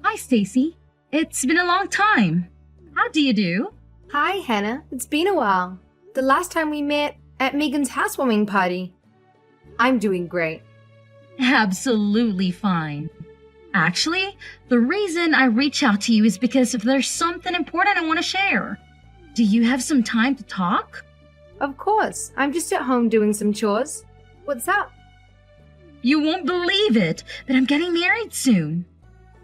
Hi, Stacy. It's been a long time. How do you do? Hi, Hannah. It's been a while. The last time we met at Megan's housewarming party. I'm doing great. Absolutely fine. Actually, the reason I reach out to you is because there's something important I want to share. Do you have some time to talk? Of course. I'm just at home doing some chores. What's up? You won't believe it, but I'm getting married soon.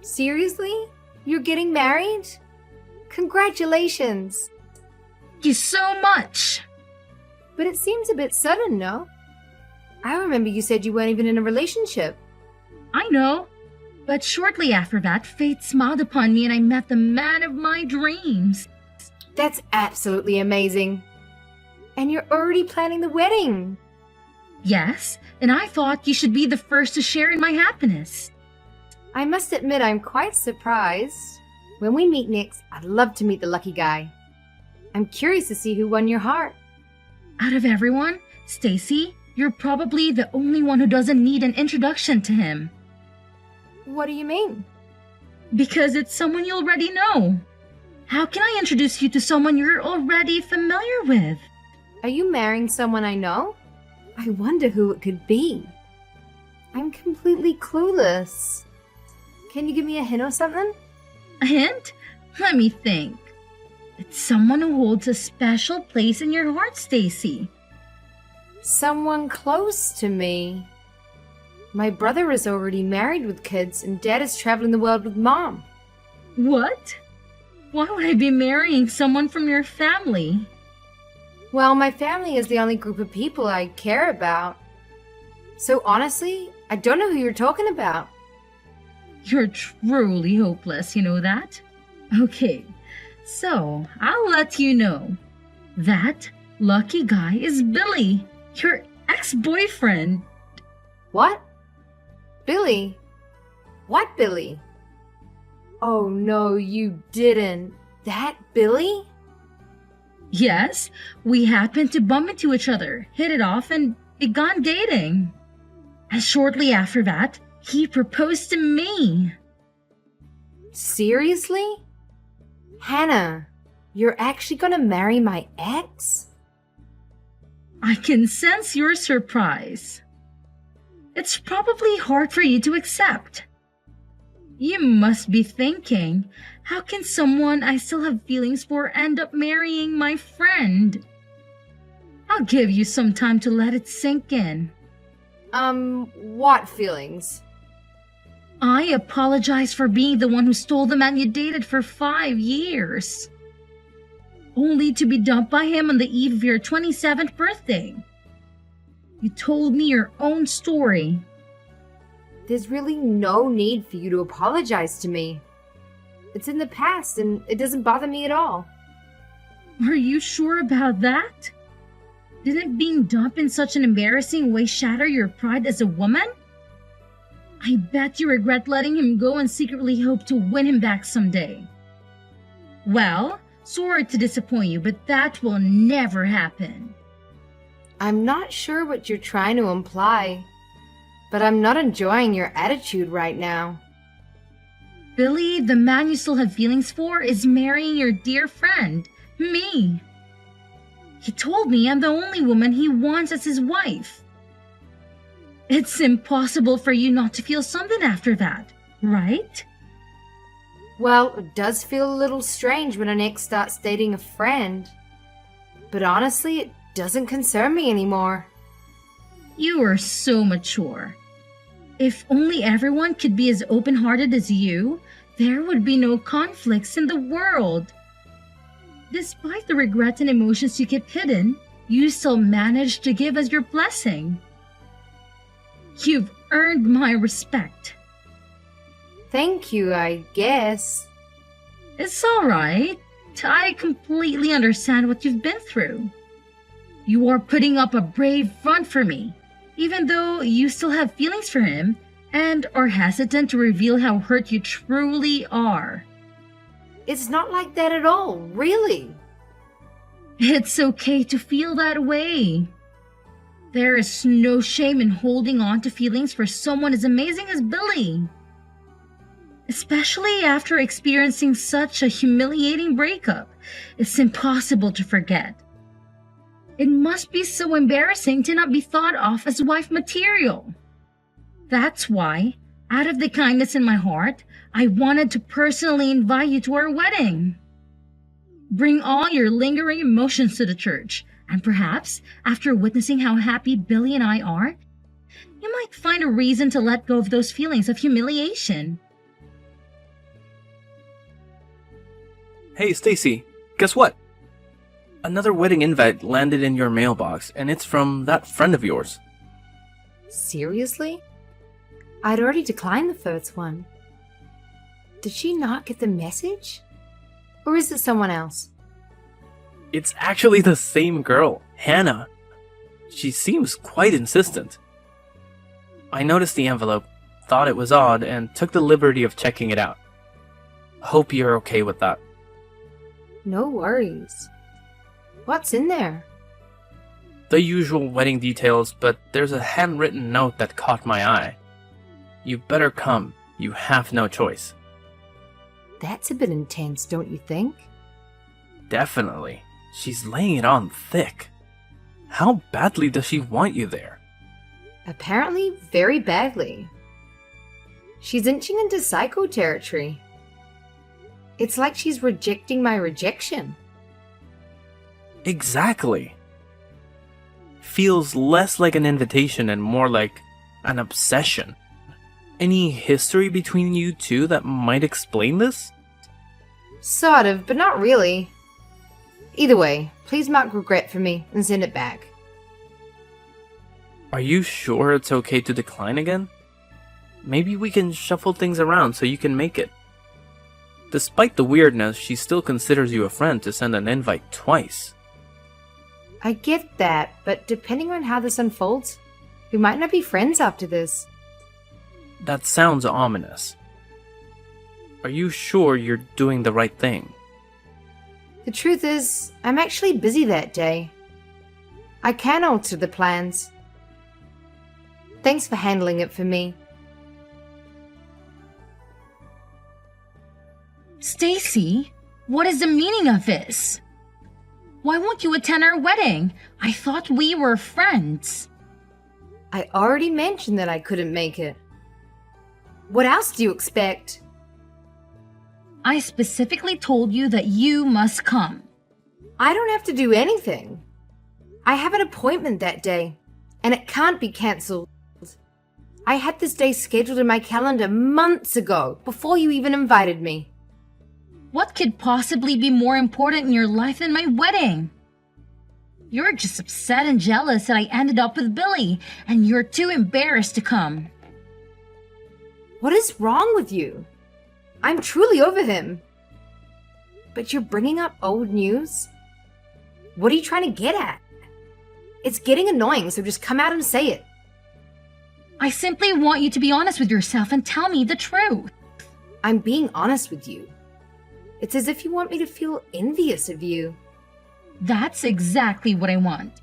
Seriously? You're getting married? Congratulations. Thank you so much. But it seems a bit sudden, no? I remember you said you weren't even in a relationship. I know. But shortly after that, fate smiled upon me and I met the man of my dreams. That's absolutely amazing. And you're already planning the wedding. Yes, and I thought you should be the first to share in my happiness. I must admit I'm quite surprised. When we meet next, I'd love to meet the lucky guy. I'm curious to see who won your heart. Out of everyone, Stacy, you're probably the only one who doesn't need an introduction to him. What do you mean? Because it's someone you already know. How can I introduce you to someone you're already familiar with? Are you marrying someone I know? I wonder who it could be. I'm completely clueless. Can you give me a hint or something? A hint? Let me think. It's someone who holds a special place in your heart, Stacy. Someone close to me. My brother is already married with kids and Dad is traveling the world with Mom. What? Why would I be marrying someone from your family? Well, my family is the only group of people I care about. So honestly, I don't know who you're talking about. You're truly hopeless, you know that? Okay, so I'll let you know. That lucky guy is Billy, your ex-boyfriend. What? Billy? What Billy? Oh no, you didn't. That Billy? Yes, we happened to bump into each other, hit it off, and began dating. And shortly after that, he proposed to me. Seriously? Hannah, you're actually gonna marry my ex? I can sense your surprise. It's probably hard for you to accept. You must be thinking, how can someone I still have feelings for end up marrying my friend? I'll give you some time to let it sink in. What feelings? I apologize for being the one who stole the man you dated for 5 years. Only to be dumped by him on the eve of your 27th birthday. You told me your own story. There's really no need for you to apologize to me. It's in the past and it doesn't bother me at all. Are you sure about that? Didn't being dumped in such an embarrassing way shatter your pride as a woman? I bet you regret letting him go and secretly hope to win him back someday. Well, sorry to disappoint you, but that will never happen. I'm not sure what you're trying to imply, but I'm not enjoying your attitude right now. Billy, the man you still have feelings for, is marrying your dear friend, me. He told me I'm the only woman he wants as his wife. It's impossible for you not to feel something after that, right? Well, it does feel a little strange when an ex starts dating a friend. But honestly, it doesn't concern me anymore. You are so mature. If only everyone could be as open-hearted as you, there would be no conflicts in the world. Despite the regret and emotions you keep hidden, you still managed to give us your blessing. You've earned my respect. Thank you, I guess. It's all right. I completely understand what you've been through. You are putting up a brave front for me, even though you still have feelings for him and are hesitant to reveal how hurt you truly are. It's not like that at all, really. It's okay to feel that way. There is no shame in holding on to feelings for someone as amazing as Billy. especially after experiencing such a humiliating breakup. It's impossible to forget. It must be so embarrassing to not be thought of as wife material. That's why, out of the kindness in my heart, I wanted to personally invite you to our wedding. Bring all your lingering emotions to the church, and perhaps, after witnessing how happy Billy and I are, you might find a reason to let go of those feelings of humiliation. Hey, Stacy, guess what? Another wedding invite landed in your mailbox, and it's from that friend of yours. Seriously? I'd already declined the first one. Did she not get the message? Or is it someone else? It's actually the same girl, Hannah. She seems quite insistent. I noticed the envelope, thought it was odd, and took the liberty of checking it out. Hope you're okay with that. No worries. What's in there? The usual wedding details, but there's a handwritten note that caught my eye. You better come. You have no choice. That's a bit intense, don't you think? Definitely. She's laying it on thick. How badly does she want you there? Apparently, very badly. She's inching into psycho territory. It's like she's rejecting my rejection. Exactly. Feels less like an invitation and more like an obsession. Any history between you two that might explain this? Sort of, but not really. Either way, please mark regret for me and send it back. Are you sure it's okay to decline again? Maybe we can shuffle things around so you can make it. Despite the weirdness, she still considers you a friend to send an invite twice. I get that, but depending on how this unfolds, we might not be friends after this. That sounds ominous. Are you sure you're doing the right thing? The truth is, I'm actually busy that day. I can alter the plans. Thanks for handling it for me. Stacy, what is the meaning of this? Why won't you attend our wedding? I thought we were friends. I already mentioned that I couldn't make it. What else do you expect? I specifically told you that you must come. I don't have to do anything. I have an appointment that day, and it can't be cancelled. I had this day scheduled in my calendar months ago, before you even invited me. What could possibly be more important in your life than my wedding? You're just upset and jealous that I ended up with Billy, and you're too embarrassed to come. What is wrong with you? I'm truly over him. But you're bringing up old news? What are you trying to get at? It's getting annoying, so just come out and say it. I simply want you to be honest with yourself and tell me the truth. I'm being honest with you. It's as if you want me to feel envious of you. That's exactly what I want.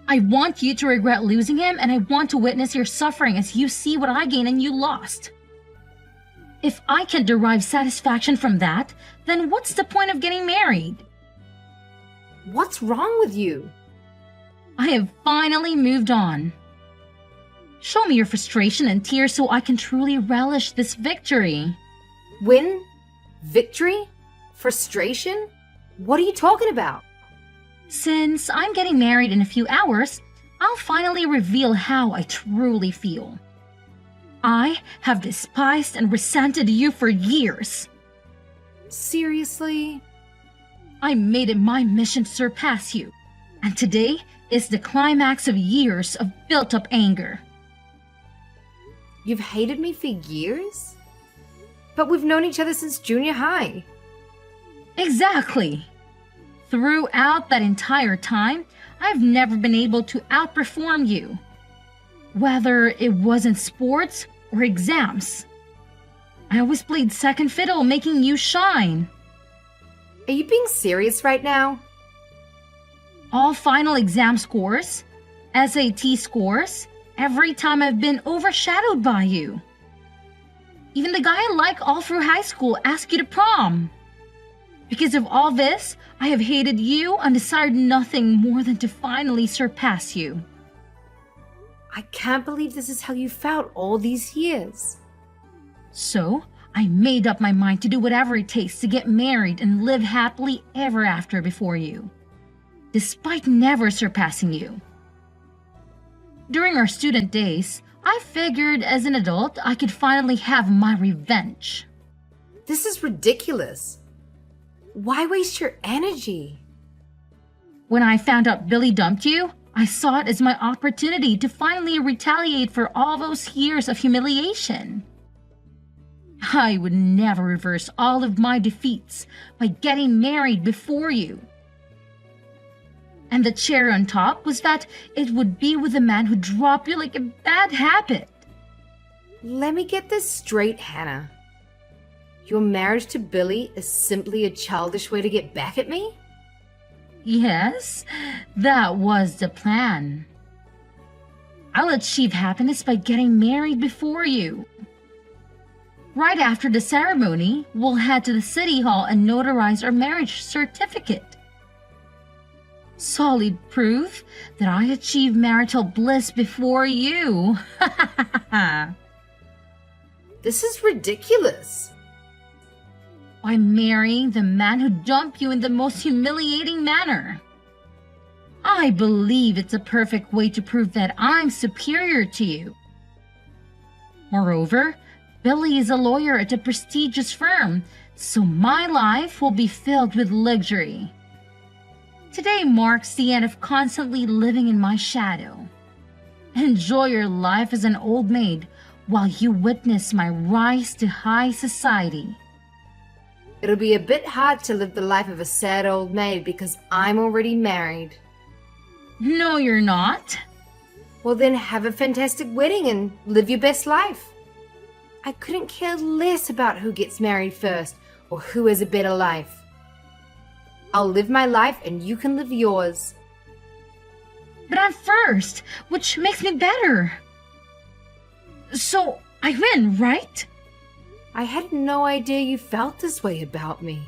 I want you to regret losing him, and I want to witness your suffering as you see what I gained and you lost. If I can derive satisfaction from that, then what's the point of getting married? What's wrong with you? I have finally moved on. Show me your frustration and tears so I can truly relish this victory. Win? Victory? Frustration? What are you talking about? Since I'm getting married in a few hours, I'll finally reveal how I truly feel. I have despised and resented you for years. Seriously? I made it my mission to surpass you, and today is the climax of years of built-up anger. You've hated me for years? But we've known each other since junior high. Exactly. Throughout that entire time, I've never been able to outperform you. Whether it was in sports or exams. I always played second fiddle, making you shine. Are you being serious right now? All final exam scores, SAT scores, every time I've been overshadowed by you. Even the guy I like all through high school asked you to prom. Because of all this, I have hated you and desired nothing more than to finally surpass you. I can't believe this is how you felt all these years. So, I made up my mind to do whatever it takes to get married and live happily ever after before you, despite never surpassing you. During our student days, I figured as an adult I could finally have my revenge. This is ridiculous. Why waste your energy? When I found out Billy dumped you, I saw it as my opportunity to finally retaliate for all those years of humiliation. I would never reverse all of my defeats by getting married before you. And the cherry on top was that it would be with a man who dropped you like a bad habit. Let me get this straight, Hannah. Your marriage to Billy is simply a childish way to get back at me? Yes, that was the plan. I'll achieve happiness by getting married before you. Right after the ceremony, we'll head to the city hall and notarize our marriage certificate. Solid proof that I achieved marital bliss before you. This is ridiculous. By marrying the man who dumped you in the most humiliating manner. I believe it's a perfect way to prove that I'm superior to you. Moreover, Billy is a lawyer at a prestigious firm, so my life will be filled with luxury. Today marks the end of constantly living in my shadow. Enjoy your life as an old maid while you witness my rise to high society. It'll be a bit hard to live the life of a sad old maid because I'm already married. No, you're not. Well, then have a fantastic wedding and live your best life. I couldn't care less about who gets married first or who has a better life. I'll live my life and you can live yours. But I'm first, which makes me better. So I win, right? I had no idea you felt this way about me.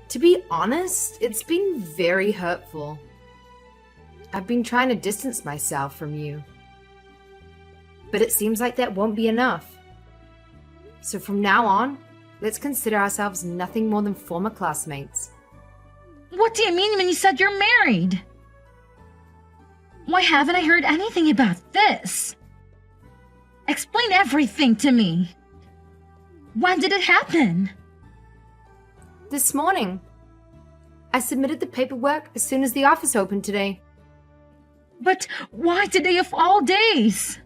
To be honest, it's been very hurtful. I've been trying to distance myself from you. But it seems like that won't be enough. So from now on, let's consider ourselves nothing more than former classmates. What do you mean when you said you're married? Why haven't I heard anything about this? Explain everything to me. When did it happen? This morning. I submitted the paperwork as soon as the office opened today. But why today of all days?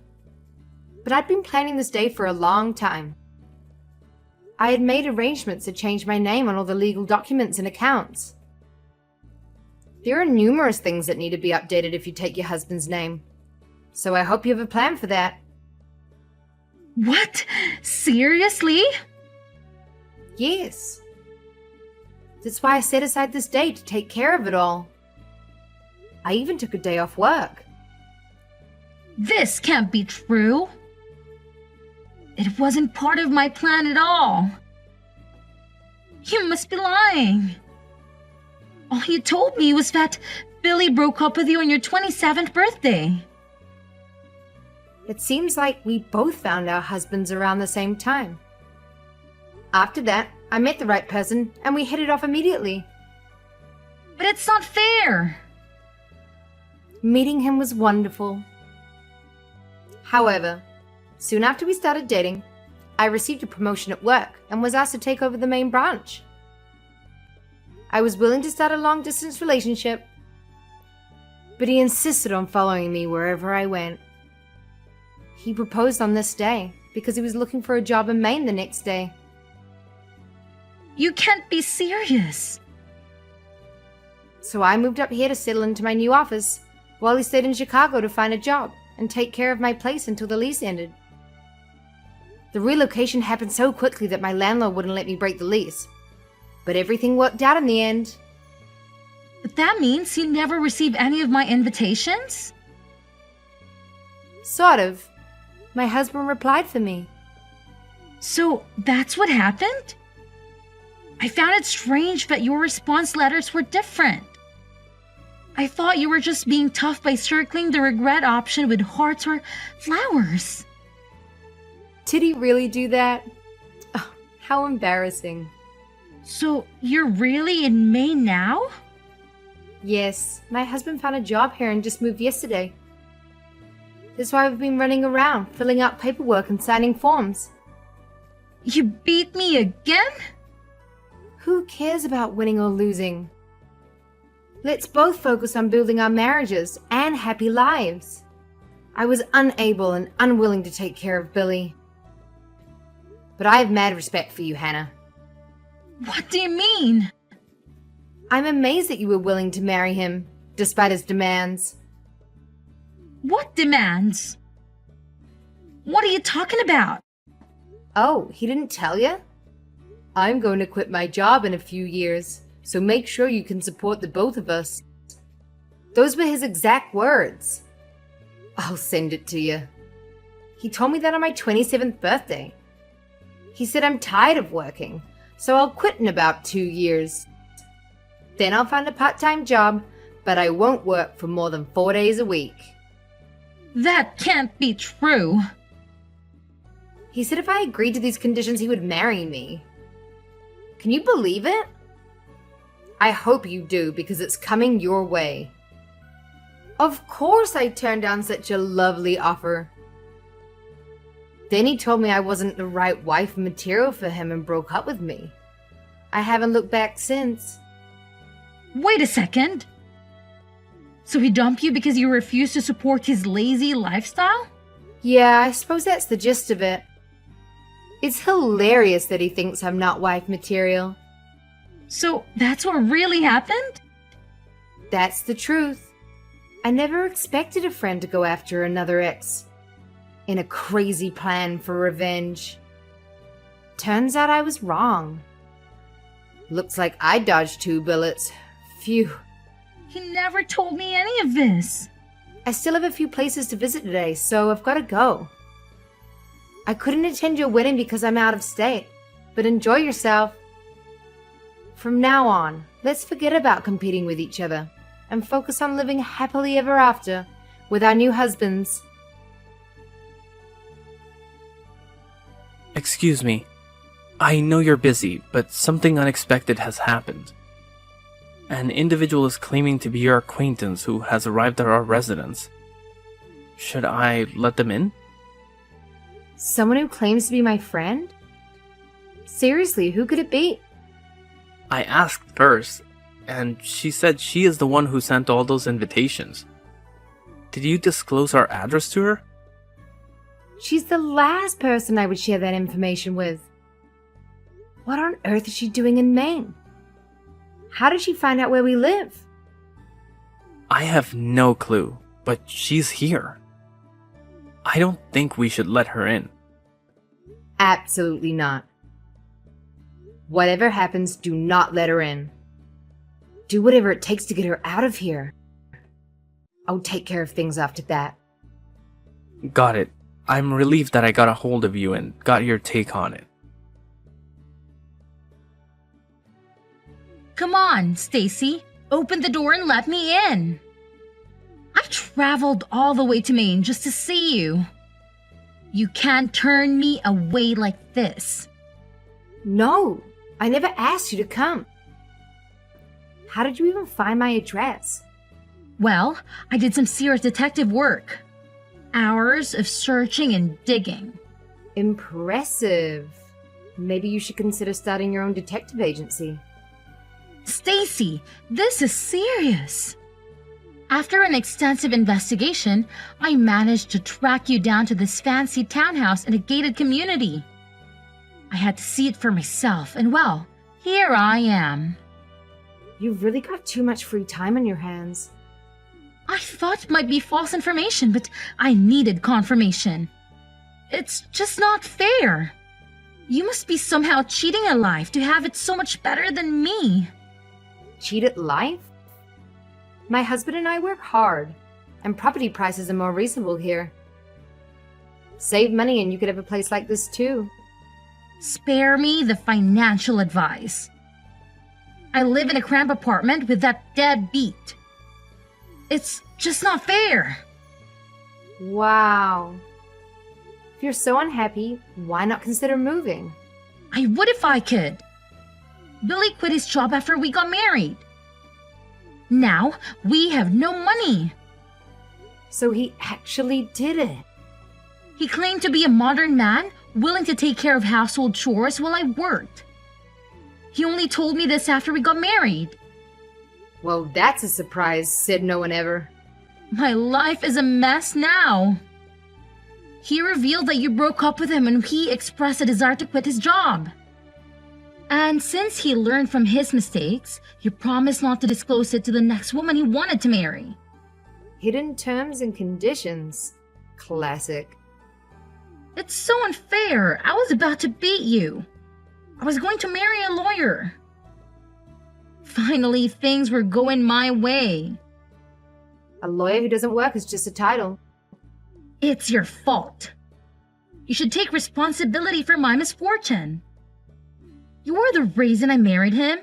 But I'd been planning this day for a long time. I had made arrangements to change my name on all the legal documents and accounts. There are numerous things that need to be updated if you take your husband's name. So I hope you have a plan for that. What? Seriously? Yes. That's why I set aside this day to take care of it all. I even took a day off work. This can't be true. It wasn't part of my plan at all. You must be lying. All you told me was that Billy broke up with you on your 27th birthday. It seems like we both found our husbands around the same time. After that, I met the right person and we hit it off immediately. But it's not fair. Meeting him was wonderful. However, soon after we started dating, I received a promotion at work and was asked to take over the main branch. I was willing to start a long-distance relationship, but he insisted on following me wherever I went. He proposed on this day because he was looking for a job in Maine the next day. You can't be serious. So I moved up here to settle into my new office while he stayed in Chicago to find a job and take care of my place until the lease ended. The relocation happened so quickly that my landlord wouldn't let me break the lease. But everything worked out in the end. But that means you never received any of my invitations? Sort of. My husband replied for me. So that's what happened? I found it strange that your response letters were different. I thought you were just being tough by circling the regret option with hearts or flowers. Did he really do that? Oh, how embarrassing. So you're really in Maine now? Yes, my husband found a job here and just moved yesterday. That's why I've been running around, filling out paperwork and signing forms. You beat me again? Who cares about winning or losing? Let's both focus on building our marriages and happy lives. I was unable and unwilling to take care of Billy. But I have mad respect for you, Hannah. What do you mean? I'm amazed that you were willing to marry him, despite his demands. What demands? What are you talking about? Oh, he didn't tell you? I'm going to quit my job in a few years, so make sure you can support the both of us. Those were his exact words. I'll send it to you. He told me that on my 27th birthday. He said I'm tired of working, so I'll quit in about 2 years. Then I'll find a part-time job, but I won't work for more than 4 days a week. That can't be true. He said if I agreed to these conditions, he would marry me. Can you believe it? I hope you do, because it's coming your way. Of course I turned down such a lovely offer. Then he told me I wasn't the right wife material for him and broke up with me. I haven't looked back since. Wait a second. So he dumped you because you refused to support his lazy lifestyle? Yeah, I suppose that's the gist of it. It's hilarious that he thinks I'm not wife material. So that's what really happened? That's the truth. I never expected a friend to go after another ex in a crazy plan for revenge. Turns out I was wrong. Looks like I dodged 2 bullets. Phew. He never told me any of this. I still have a few places to visit today, so I've got to go. I couldn't attend your wedding because I'm out of state, but enjoy yourself. From now on, let's forget about competing with each other and focus on living happily ever after with our new husbands. Excuse me. I know you're busy, but something unexpected has happened. An individual is claiming to be your acquaintance who has arrived at our residence. Should I let them in? Someone who claims to be my friend? Seriously, who could it be? I asked first, and she said she is the one who sent all those invitations. Did you disclose our address to her? She's the last person I would share that information with. What on earth is she doing in Maine? How did she find out where we live? I have no clue, but she's here. I don't think we should let her in. Absolutely not. Whatever happens, do not let her in. Do whatever it takes to get her out of here. I'll take care of things after that. Got it. I'm relieved that I got a hold of you and got your take on it. Come on, Stacy. Open the door and let me in. I've traveled all the way to Maine just to see you. You can't turn me away like this. No, I never asked you to come. How did you even find my address? Well, I did some serious detective work. Hours of searching and digging. Impressive. Maybe you should consider starting your own detective agency. Stacy, this is serious. After an extensive investigation, I managed to track you down to this fancy townhouse in a gated community. I had to see it for myself, and well, here I am. You've really got too much free time on your hands. I thought it might be false information, but I needed confirmation. It's just not fair. You must be somehow cheating at life to have it so much better than me. Cheat at life? My husband and I work hard, and property prices are more reasonable here. Save money and you could have a place like this too. Spare me the financial advice. I live in a cramped apartment with that deadbeat. It's just not fair. Wow. If you're so unhappy, why not consider moving? I would if I could. Billy quit his job after we got married. Now we have no money. So he actually did it. He claimed to be a modern man, willing to take care of household chores while I worked. He only told me this after we got married. Well, that's a surprise, said no one ever. My life is a mess now. He revealed that you broke up with him and he expressed a desire to quit his job. And since he learned from his mistakes, you promised not to disclose it to the next woman he wanted to marry. Hidden terms and conditions. Classic. It's so unfair. I was about to beat you. I was going to marry a lawyer. Finally, things were going my way. A lawyer who doesn't work is just a title. It's your fault. You should take responsibility for my misfortune. You are the reason I married him.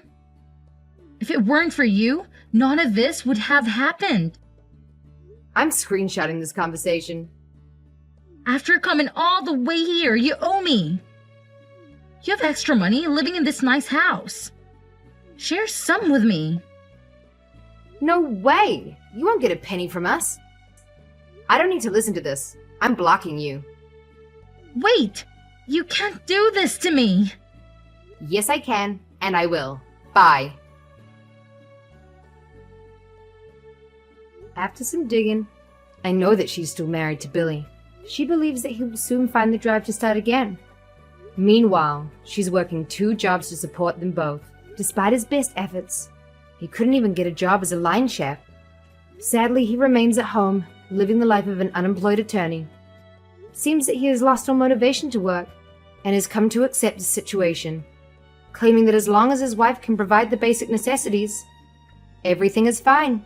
If it weren't for you, none of this would have happened. I'm screenshotting this conversation. After coming all the way here, you owe me. You have extra money living in this nice house. Share some with me. No way! You won't get a penny from us. I don't need to listen to this. I'm blocking you. Wait! You can't do this to me! Yes, I can, and I will. Bye. After some digging, I know that she's still married to Billy. She believes that he will soon find the drive to start again. Meanwhile, she's working 2 jobs to support them both. Despite his best efforts, he couldn't even get a job as a line chef. Sadly, he remains at home, living the life of an unemployed attorney. It seems that he has lost all motivation to work and has come to accept his situation, claiming that as long as his wife can provide the basic necessities, everything is fine.